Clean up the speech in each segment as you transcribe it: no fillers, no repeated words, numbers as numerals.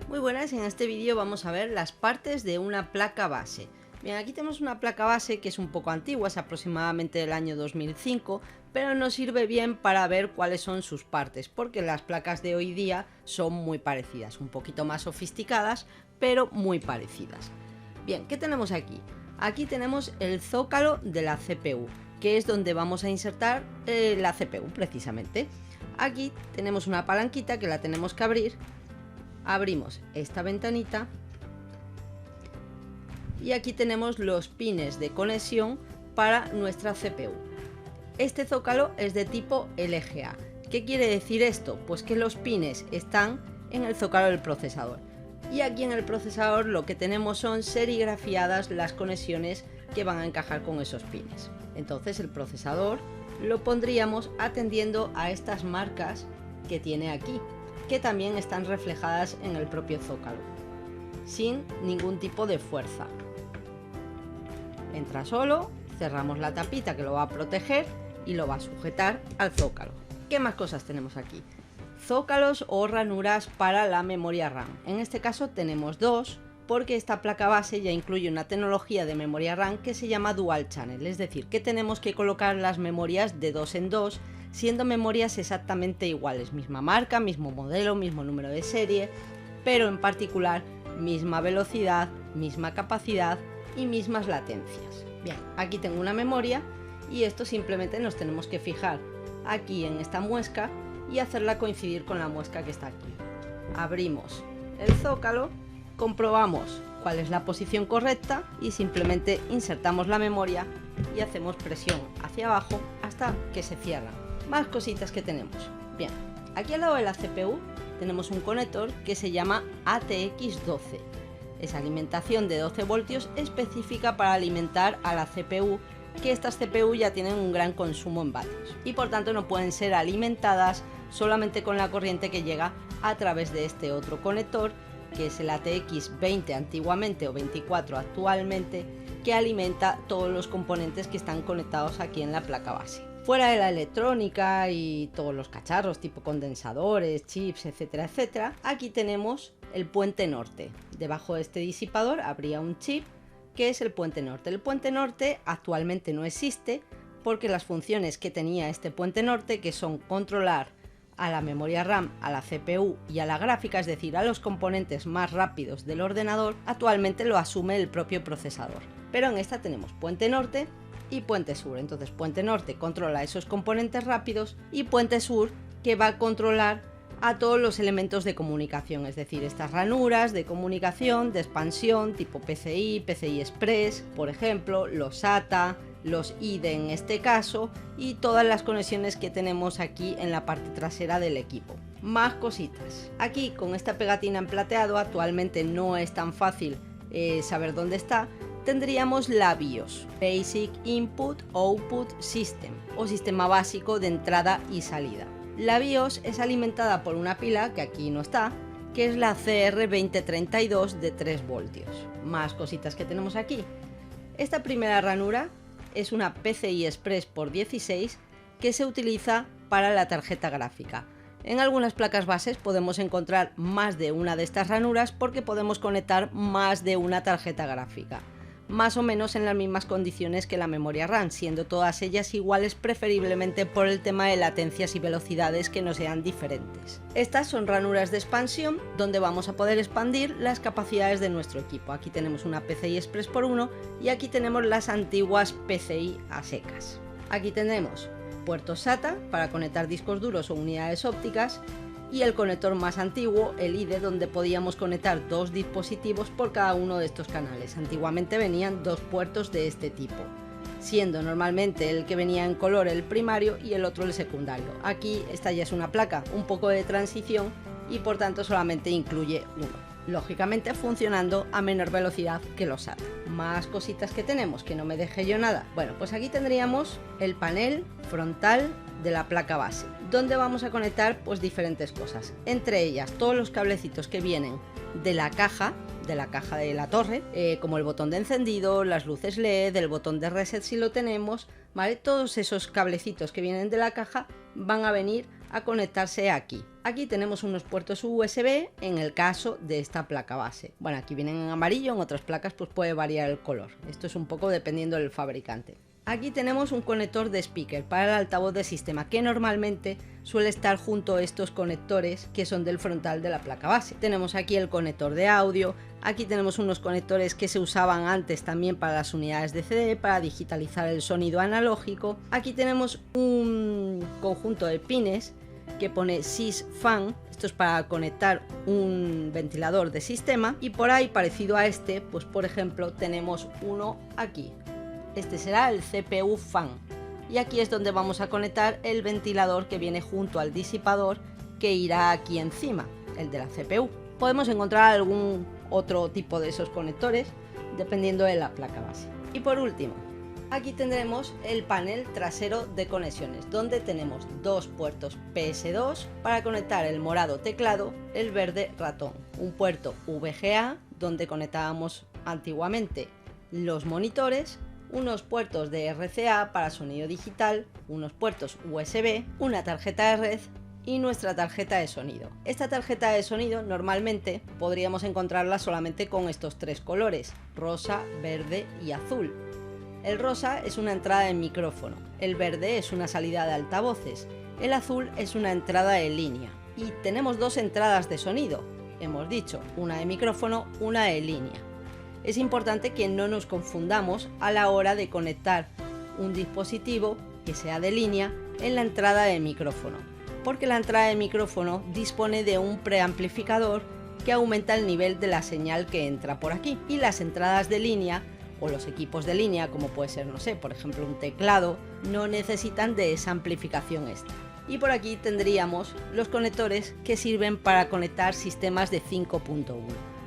Muy buenas, en este vídeo vamos a ver las partes de una placa base. Bien, aquí tenemos una placa base que es un poco antigua, es aproximadamente del año 2005, pero nos sirve bien para ver cuáles son sus partes, porque las placas de hoy día son muy parecidas, un poquito más sofisticadas, pero muy parecidas. Bien, ¿qué tenemos aquí? Aquí tenemos el zócalo de la CPU, que es donde vamos a insertar la CPU precisamente. Aquí tenemos una palanquita que la tenemos que abrir. Abrimos esta ventanita y aquí tenemos los pines de conexión para nuestra CPU. Este zócalo es de tipo LGA. ¿Qué quiere decir esto? Pues que los pines están en el zócalo del procesador. Y aquí en el procesador lo que tenemos son serigrafiadas las conexiones que van a encajar con esos pines. Entonces el procesador lo pondríamos atendiendo a estas marcas que tiene aquí, que también están reflejadas en el propio zócalo, sin ningún tipo de fuerza. Entra solo, cerramos la tapita que lo va a proteger y lo va a sujetar al zócalo. ¿Qué más cosas tenemos aquí? Zócalos o ranuras para la memoria RAM. En este caso tenemos dos, porque esta placa base ya incluye una tecnología de memoria RAM que se llama Dual Channel, es decir, que tenemos que colocar las memorias de dos en dos, siendo memorias exactamente iguales, misma marca, mismo modelo, mismo número de serie, pero en particular misma velocidad, misma capacidad y mismas latencias. Bien, aquí tengo una memoria y esto simplemente nos tenemos que fijar aquí en esta muesca y hacerla coincidir con la muesca que está aquí. Abrimos el zócalo, comprobamos cuál es la posición correcta y simplemente insertamos la memoria y hacemos presión hacia abajo hasta que se cierra. Más cositas que tenemos. Bien, aquí al lado de la CPU tenemos un conector que se llama ATX12. Es alimentación de 12 voltios específica para alimentar a la CPU, que estas CPU ya tienen un gran consumo en vatios y por tanto no pueden ser alimentadas solamente con la corriente que llega a través de este otro conector, que es el ATX20 antiguamente o 24 actualmente, que alimenta todos los componentes que están conectados aquí en la placa base. Fuera de la electrónica y todos los cacharros tipo condensadores, chips, etcétera, etcétera, aquí tenemos el puente norte. Debajo de este disipador habría un chip que es el puente norte. El puente norte actualmente no existe porque las funciones que tenía este puente norte, que son controlar a la memoria RAM, a la CPU y a la gráfica, es decir, a los componentes más rápidos del ordenador, actualmente lo asume el propio procesador. Pero en esta tenemos puente norte y puente sur. Entonces puente norte controla esos componentes rápidos y puente sur que va a controlar a todos los elementos de comunicación, es decir, estas ranuras de comunicación, de expansión tipo PCI, PCI Express, por ejemplo, los SATA, los IDE en este caso, y todas las conexiones que tenemos aquí en la parte trasera del equipo. Más cositas. Aquí con esta pegatina en plateado actualmente no es tan fácil saber dónde está. Tendríamos la BIOS, Basic Input Output System, o sistema básico de entrada y salida. La BIOS es alimentada por una pila, que aquí no está, que es la CR2032 de 3 voltios. Más cositas que tenemos aquí. Esta primera ranura es una PCI Express por 16 que se utiliza para la tarjeta gráfica. En algunas placas bases podemos encontrar más de una de estas ranuras porque podemos conectar más de una tarjeta gráfica, más o menos en las mismas condiciones que la memoria RAM, siendo todas ellas iguales preferiblemente por el tema de latencias y velocidades que no sean diferentes. Estas son ranuras de expansión donde vamos a poder expandir las capacidades de nuestro equipo. Aquí tenemos una PCI Express por 1 y aquí tenemos las antiguas PCI a secas. Aquí tenemos puertos SATA para conectar discos duros o unidades ópticas, y el conector más antiguo, el IDE, donde podíamos conectar dos dispositivos por cada uno de estos canales. Antiguamente venían dos puertos de este tipo, siendo normalmente el que venía en color el primario y el otro el secundario. Aquí esta ya es una placa un poco de transición y por tanto solamente incluye uno, lógicamente funcionando a menor velocidad que los SATA. Más cositas que tenemos, que no me deje yo nada. Bueno, pues aquí tendríamos el panel frontal de la placa base, donde vamos a conectar pues diferentes cosas, entre ellas todos los cablecitos que vienen de la caja de la torre, como el botón de encendido, las luces LED, el botón de reset si lo tenemos, ¿vale? Todos esos cablecitos que vienen de la caja van a venir a conectarse aquí. Aquí tenemos unos puertos USB en el caso de esta placa base. Bueno, aquí vienen en amarillo, en otras placas pues puede variar el color. Esto es un poco dependiendo del fabricante. Aquí tenemos un conector de speaker para el altavoz de sistema, que normalmente suele estar junto a estos conectores que son del frontal de la placa base. Tenemos aquí el conector de audio, aquí tenemos unos conectores que se usaban antes también para las unidades de CD, para digitalizar el sonido analógico. Aquí tenemos un conjunto de pines que pone Sys Fan, esto es para conectar un ventilador de sistema, y por ahí parecido a este, pues por ejemplo tenemos uno aquí. Este será el CPU Fan, y aquí es donde vamos a conectar el ventilador que viene junto al disipador que irá aquí encima, el de la CPU. Podemos encontrar algún otro tipo de esos conectores dependiendo de la placa base. Y por último, aquí tendremos el panel trasero de conexiones, donde tenemos dos puertos PS2 para conectar el morado teclado, el verde ratón, un puerto VGA donde conectábamos antiguamente los monitores, unos puertos de RCA para sonido digital, unos puertos USB, una tarjeta de red y nuestra tarjeta de sonido. Esta tarjeta de sonido normalmente podríamos encontrarla solamente con estos tres colores, rosa, verde y azul. El rosa es una entrada de micrófono, el verde es una salida de altavoces, el azul es una entrada de línea. Y tenemos dos entradas de sonido, hemos dicho, una de micrófono, una de línea. Es importante que no nos confundamos a la hora de conectar un dispositivo que sea de línea en la entrada de micrófono, porque la entrada de micrófono dispone de un preamplificador que aumenta el nivel de la señal que entra por aquí, y las entradas de línea o los equipos de línea, como puede ser, no sé, por ejemplo un teclado, no necesitan de esa amplificación extra. Y por aquí tendríamos los conectores que sirven para conectar sistemas de 5.1.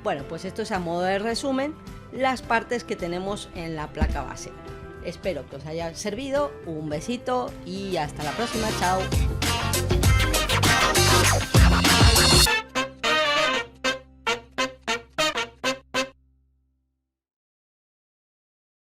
Bueno, pues esto es a modo de resumen las partes que tenemos en la placa base. Espero que os haya servido, un besito y hasta la próxima, chao.